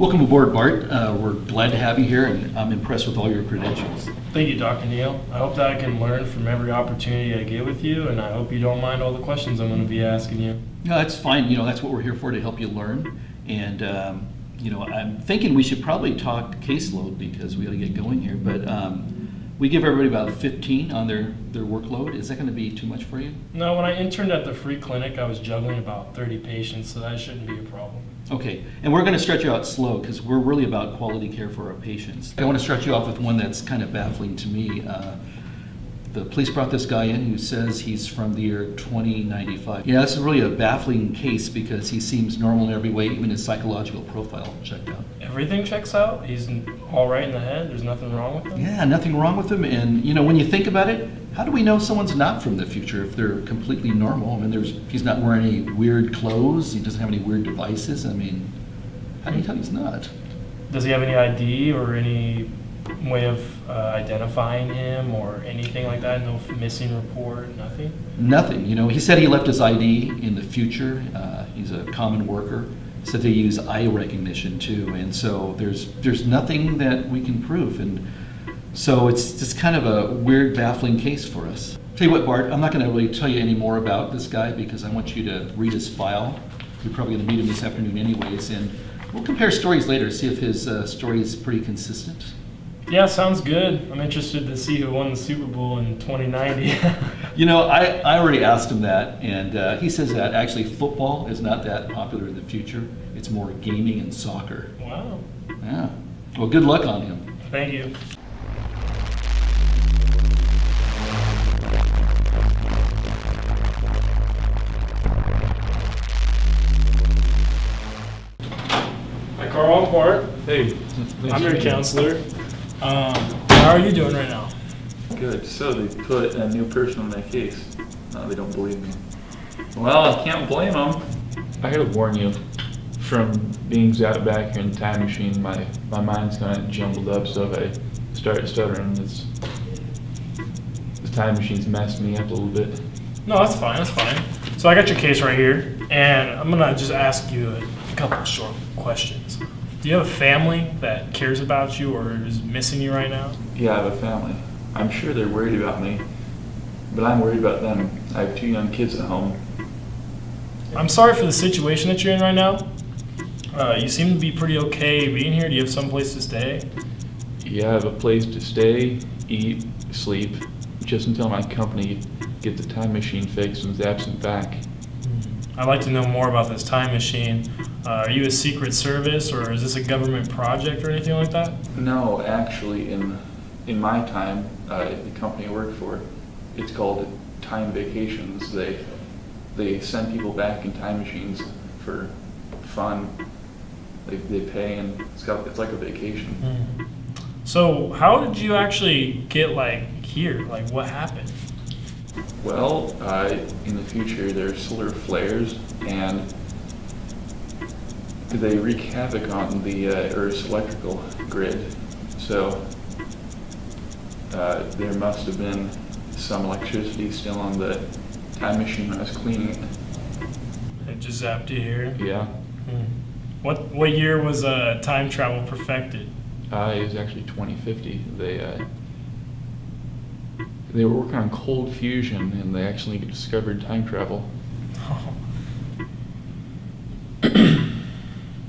Welcome aboard, Bart. We're glad to have you here, and I'm impressed with all your credentials. Thank you, Dr. Neal. I hope that I can learn from every opportunity I get with you, and I hope you don't mind all the questions I'm going to be asking you. No, that's fine. That's what we're here for, to help you learn. And, I'm thinking we should probably talk caseload because we got to get going here. But we give everybody about 15 on their workload. Is that going to be too much for you? No, when I interned at the free clinic, I was juggling about 30 patients, so that shouldn't be a problem. Okay, and we're going to stretch you out slow because we're really about quality care for our patients. I want to start you off with one that's kind of baffling to me. The police brought this guy in who says he's from the year 2095. Yeah, this is really a baffling case because he seems normal in every way, even his psychological profile checked out. Everything checks out? He's all right in the head? There's nothing wrong with him? Yeah, nothing wrong with him. And, when you think about it, how do we know someone's not from the future if they're completely normal? I mean, he's not wearing any weird clothes. He doesn't have any weird devices. I mean, how do you tell he's not? Does he have any ID or any way of identifying him or anything like that? No missing report, nothing? Nothing. He said he left his ID in the future. He's a common worker. Said they use eye recognition too, and so there's nothing that we can prove, and so it's just kind of a weird, baffling case for us. Tell you what, Bart, I'm not going to really tell you any more about this guy because I want you to read his file. You're probably going to meet him this afternoon anyways, and we'll compare stories later, see if his story is pretty consistent. Yeah, sounds good. I'm interested to see who won the Super Bowl in 2090. I already asked him that, and he says that actually football is not that popular in the future. It's more gaming and soccer. Wow. Yeah. Well, good luck on him. Thank you. Hi, Carl. I'm Bart. Hey, I'm your counselor. How are you doing right now? Good. So they put a new person on that case. No, they don't believe me. Well, I can't blame them. I gotta warn you, from being zapped back here in the time machine, my mind's kind of jumbled up. So if I start stuttering, the time machine's messed me up a little bit. No, that's fine. That's fine. So I got your case right here, and I'm gonna just ask you a couple of short questions. Do you have a family that cares about you or is missing you right now? Yeah, I have a family. I'm sure they're worried about me, but I'm worried about them. I have 2 young kids at home. I'm sorry for the situation that you're in right now. You seem to be pretty okay being here. Do you have some place to stay? Yeah, I have a place to stay, eat, sleep, just until my company gets the time machine fixed and is absent back. I'd like to know more about this time machine. Are you a secret service or is this a government project or anything like that? No, actually, in my time, the company I work for, it's called time vacations. They send people back in time machines for fun. They pay, and it's like a vacation. So how did you actually get here? What happened? Well, in the future, there's solar flares, and they wreak havoc on the Earth's electrical grid. So there must have been some electricity still on the time machine when I was cleaning it. It just zapped you here. Yeah. What year was time travel perfected? It was actually 2050. They were working on cold fusion, and they actually discovered time travel.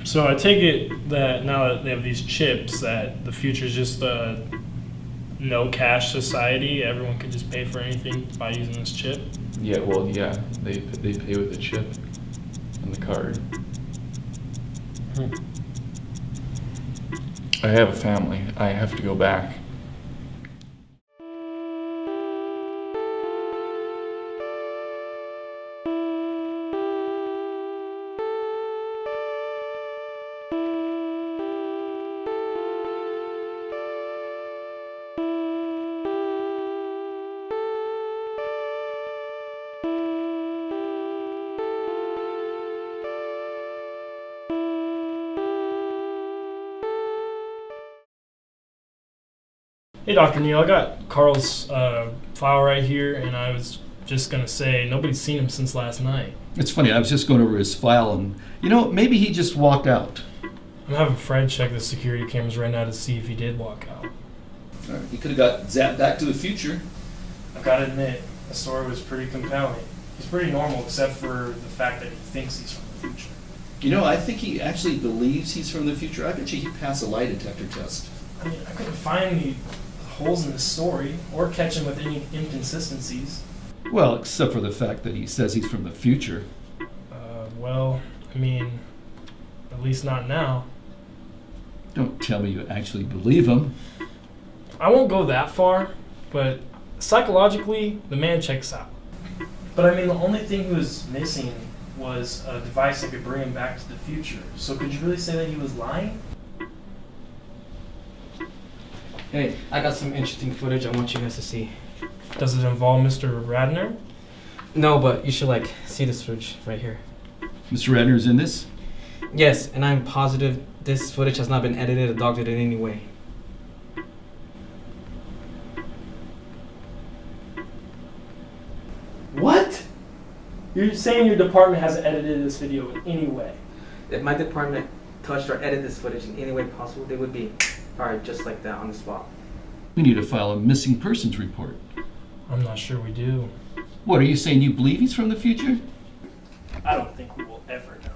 So I take it that now that they have these chips, that the future is just a no cash society. Everyone can just pay for anything by using this chip. Yeah, well, yeah, they pay with the chip and the card. I have a family. I have to go back. Hey, Dr. Neal, I got Carl's file right here, and I was just going to say nobody's seen him since last night. It's funny, I was just going over his file and, maybe he just walked out. I'm having Fred check the security cameras right now to see if he did walk out. All right, he could have got zapped back to the future. I've got to admit, the story was pretty compelling. He's pretty normal except for the fact that he thinks he's from the future. You know, I think he actually believes he's from the future. I bet you he'd pass a lie detector test. I mean, I couldn't find any holes in the story or catch him with any inconsistencies. Well, except for the fact that he says he's from the future. Well, I mean, at least not now. Don't tell me you actually believe him. I won't go that far, but psychologically, the man checks out. But I mean, the only thing he was missing was a device that could bring him back to the future. So could you really say that he was lying? Hey, I got some interesting footage I want you guys to see. Does it involve Mr. Radner? No, but you should see this footage right here. Mr. Radner's in this? Yes, and I'm positive this footage has not been edited or doctored in any way. What? You're saying your department hasn't edited this video in any way? If my department touched or edited this footage in any way possible, they would be fired just like that on the spot. We need to file a missing persons report. I'm not sure we do. What, are you saying you believe he's from the future? I don't think we will ever know.